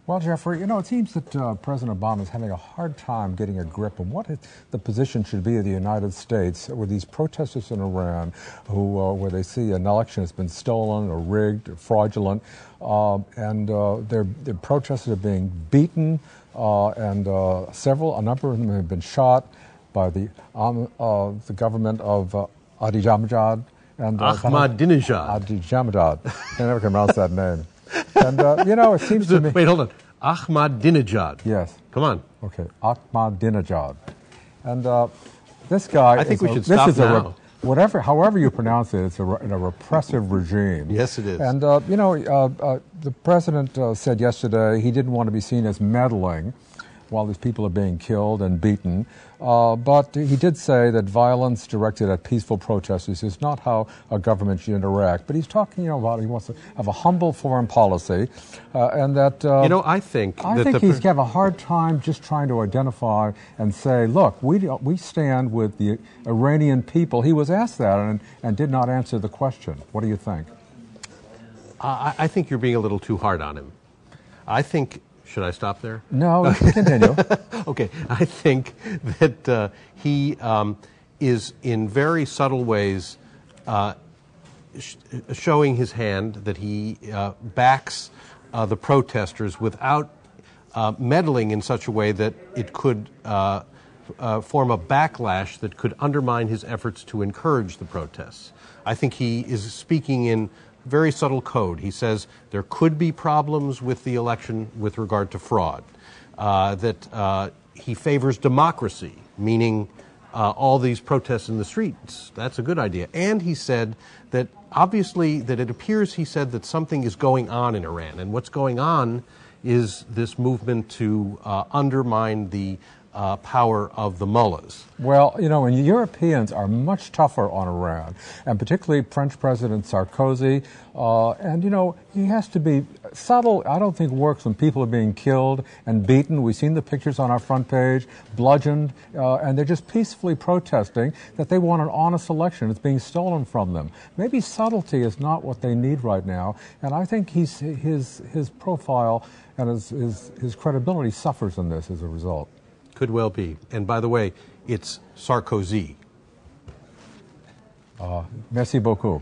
Well, Jeffrey, it seems that President Obama is having a hard time getting a grip on what the position should be of the United States with these protesters in Iran where they see an election has been stolen or rigged or fraudulent, and their protesters are being beaten, and a number of them have been shot by the government of Ahmadinejad. And Ahmadinejad. I never can pronounce that name. And, it seems to me... Wait, hold on. Ahmadinejad. Yes. Come on. Okay, Ahmadinejad. And this guy... I think we should stop now. However you pronounce it, it's a repressive regime. Yes, it is. And, the president said yesterday he didn't want to be seen as meddling while these people are being killed and beaten. But he did say that violence directed at peaceful protesters is not how a government should interact. But he's talking about he wants to have a humble foreign policy, and that... I think he's have a hard time just trying to identify and say, look, we stand with the Iranian people. He was asked that and did not answer the question. What do you think? I think you're being a little too hard on him. I think... Should I stop there? No, continue. Okay. I think that he is in very subtle ways showing his hand that he backs the protesters without meddling in such a way that it could form a backlash that could undermine his efforts to encourage the protests. I think he is speaking in very subtle code. He says there could be problems with the election with regard to fraud, that he favors democracy, meaning all these protests in the streets. That's a good idea. And he said that obviously that it appears, he said, that something is going on in Iran. And what's going on is this movement to undermine the power of the mullahs. Well, and Europeans are much tougher on Iran, and particularly French President Sarkozy. And, he has to be subtle. I don't think works when people are being killed and beaten. We've seen the pictures on our front page, bludgeoned, and they're just peacefully protesting that they want an honest election. It's being stolen from them. Maybe subtlety is not what they need right now, and I think his profile and his credibility suffers in this as a result. Could well be. And by the way, it's Sarkozy. Merci beaucoup.